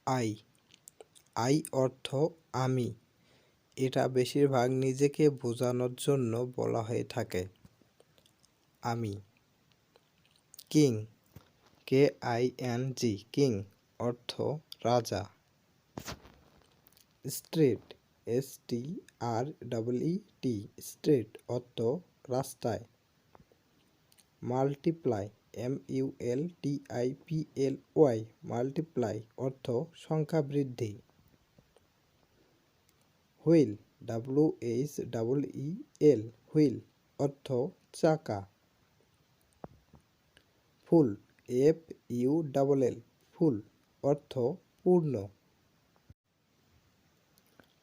I. I অর্থ আমি। এটা বেশিরভাগ নিজেকে বোঝানোর জন্য বলা হয়ে থাকে। আমি। কিং। KING কিং অর্থ রাজা। স্ট্রিট। STREET স্ট্রিট অর্থ রাস্তায়। মাল্টিপ্লাই। MULTIPLY মাল্টিপ্লাই অর্থ সংখ্যা বৃদ্ধি। হুইল। WHEEL হুইল অর্থ চাকা। ফুল। FULL ফুল অর্থ পূর্ণ।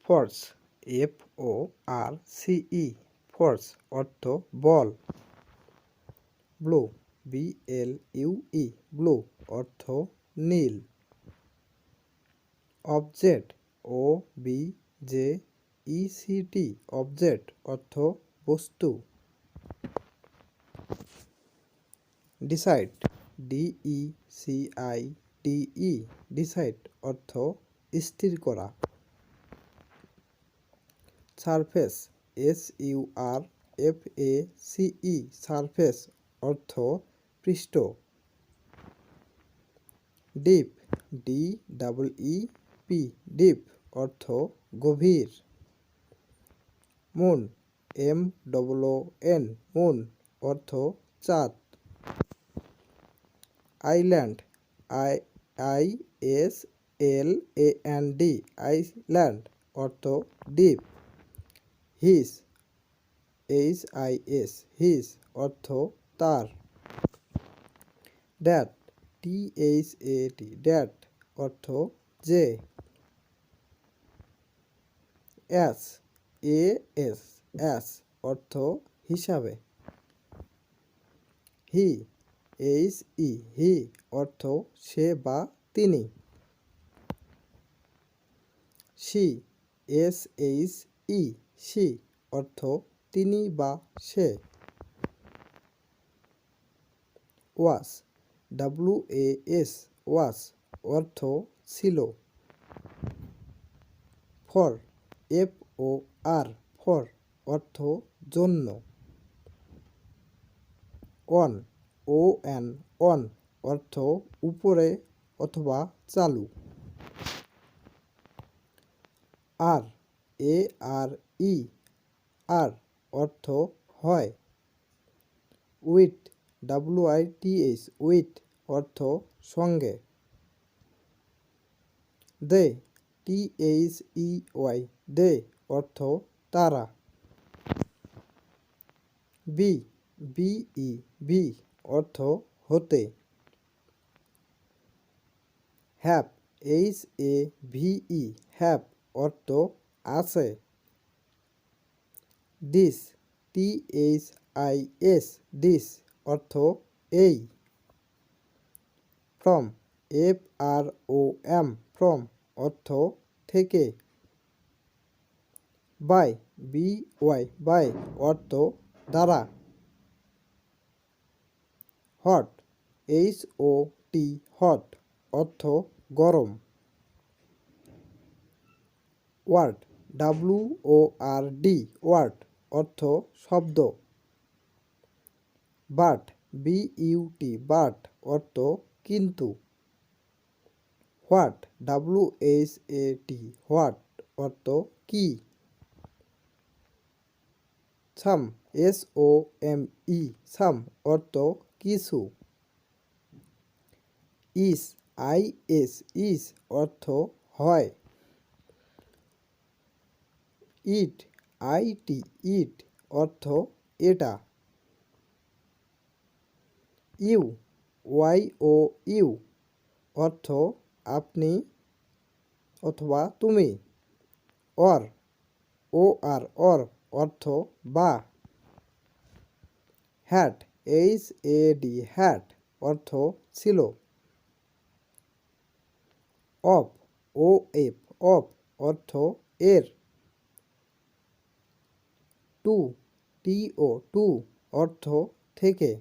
ফোর্স। FORCE ফোর্স অর্থ বল। ব্লু। BLUE ব্লু অর্থ নীল। অবজেক্ট। OBJECT অবজেক্ট অর্থ বস্তু। ডিসাইড। DECIDE ডিসাইড অর্থ স্থির করা। সারফেস। SURFACE সারফেস অর্থ পৃষ্ঠ। ডিপ। DEEP ডিপ অর্থ গভীর। মুন। MOON মুন অর্থ চাঁদ। আইল্যান্ড। ISLAND আইল্যান্ড অর্থ দ্বীপ। হিস। HIS হিস অর্থ তার। ড্যাট। DHAT ড্যাট অর্থ যে। SAS অর্থ হিসাবে। হি। HE অর্থ সে বা তিনি। সি। SHE অর্থ তিনি বা সে। ওয়াস। ওয়াস অর্থ ছিল। ফর। ফর অর্থ জন্য। অন অর্থ উপরে অথবা চালু। আর অর্থ হয়। উইথ। উইথ অর্থ সঙ্গে। দে। দে অর্থ তারা। বি অর্থ হতে। হ্যাভ। হ্যাভ অর্থ আছে। দিস। দিস অর্থ এই। ফ্রম। ফ্রম অর্থ থেকে। বাই। বাই অর্থ দ্বারা। হট। হট অর্থ গরম। ওয়ার্ড। ওয়ার্ড অর্থ শব্দ। বাট। বাট অর্থ কিন্তু। হোয়াট। হোয়াট অর্থ কি। সাম। সাম অর্থ কিছু। ইস অর্থ হয়। ইট অর্থ এটা। ইউ অর্থ আপনি অথবা তুমি। অর অর্থ বা। হ্যাট। হ্যাট অর্থ ছিল। অফ। অর্থ এর। টু অর্থ থেকে।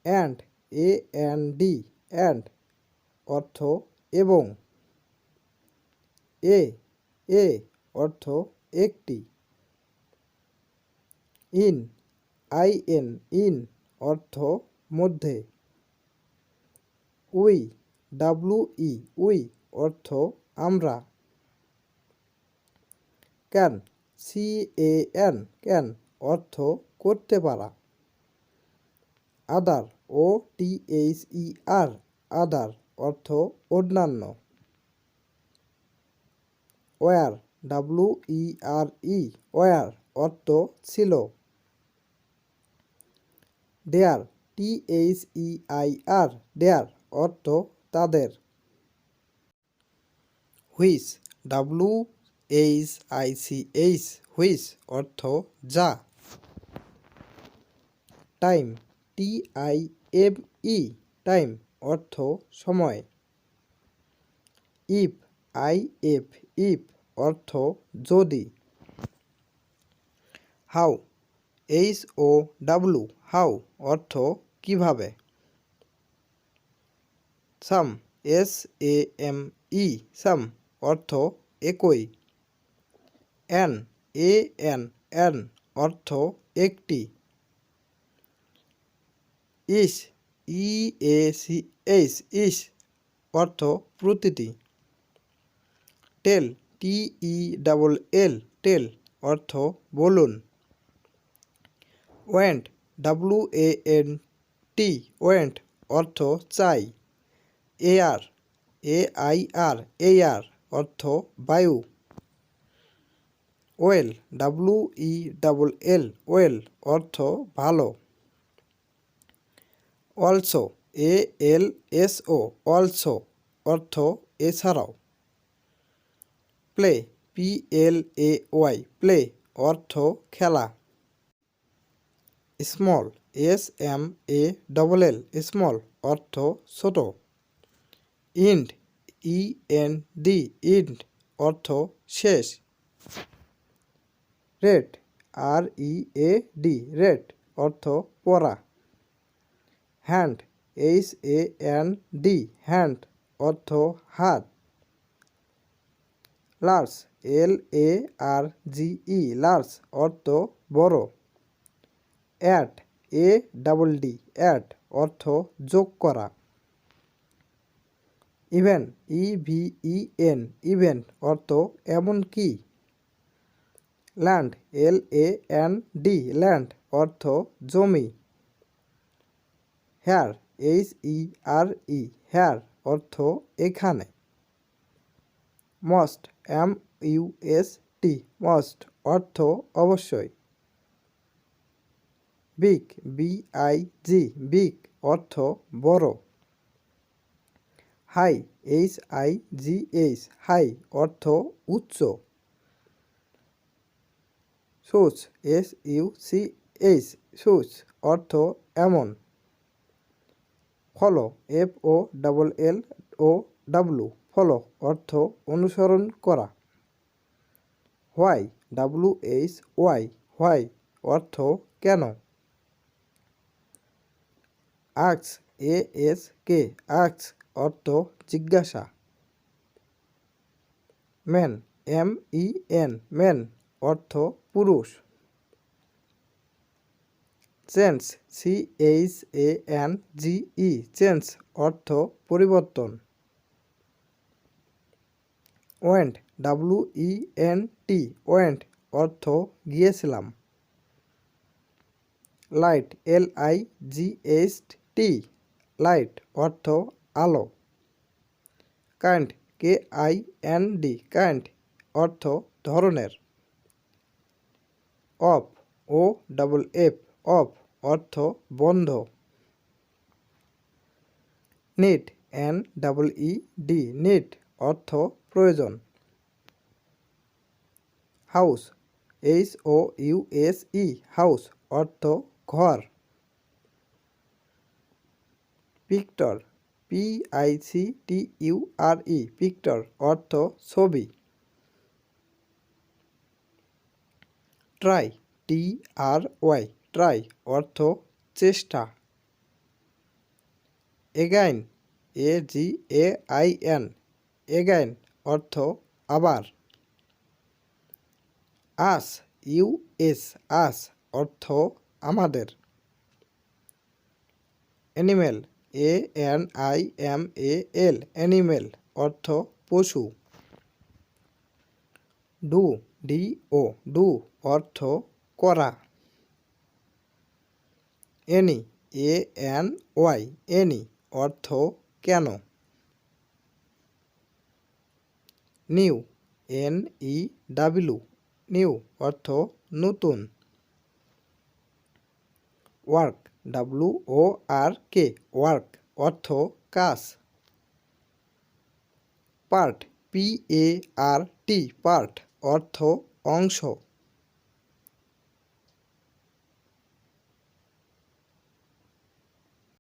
অ্যান্ড অর্থ এবং। এ এ অর্থ একটি। ইন ইন অর্থ মধ্যে। উই উই অর্থ আমরা। ক্যান ক্যান অর্থ করতে পারা। আদার আদার অর্থ অন্যান্য। ওয়ার ওয়ার অর্থ ছিল। দেয়ার দেয়ার অর্থ তাদের। হুইচ হুইচ অর্থ যা। টাইম টাইম অর্থ সময়। ইফ ইফ অর্থ যদি। হাউ হাউ অর্থ কিভাবে। সাম সাম অর্থ একই। অ্যান অর্থ একটি। ইস অর্থ প্রতিটি। টেল টেল অর্থ বলুন। ওয়েন্ট ওয়েন্ট অর্থ চাই। এয়ার অর্থ বায়ু। ওয়েল ওয়েল অর্থ ভালো। অলসো অলসো অর্থ এছাড়াও। প্লে প্লে অর্থ খেলা। স্মল স্মল অর্থ ছোট। ইন্ড ইন্ড অর্থ শেষ। রেড রেড অর্থ পড়া। হ্যান্ড হ্যান্ড অর্থ হাত। লার্জ লার্জ অর্থ বড়। অ্যাড অ্যাড অর্থ যোগ করা। ইভেন অর্থ এমন কি। ল্যান্ড ল্যান্ড অর্থ জমি। হেয়ার হেয়ার অর্থ এখানে। মস্ট মস্ট অর্থ অবশ্যই। বিগ বিগ অর্থ বড়। হাই হাই অর্থ উচ্চ। সুচ সুচ অর্থ এমন। ফলো ফলো অর্থ অনুসরণ করা। হোয়াই হোয়াই অর্থ কেন। আক্স অর্থ জিজ্ঞাসা। ম্যান ম্যান অর্থ পুরুষ। চেঞ্জ চেঞ্জ অর্থ পরিবর্তন। ওয়েন্ট ওয়েন্ট অর্থ গিয়েছিলাম। লাইট লাইট অর্থ আলো। কাইন্ড কাইন্ড অর্থ ধরনের। অফ অফ অর্থ বন্ধ। নিড নিড অর্থ প্রয়োজন। হাউস হাউস অর্থ ঘর। পিক্টর পিক্টর অর্থ ছবি। ট্রাই ট্রাই অর্থ চেষ্টা। এগাইন এগেইন অর্থ আবার। আস ইউএস আস অর্থ আমাদের। অ্যানিমেল ANIMAL অ্যানিমেল অর্থ পশু। ডু অর্থ করা। এনি ANY অর্থ কেন। নিউ NEW অর্থ নতুন। ওয়ার্ক ওয়ার্ক অর্থ কাজ। পার্ট PART অর্থ অংশ।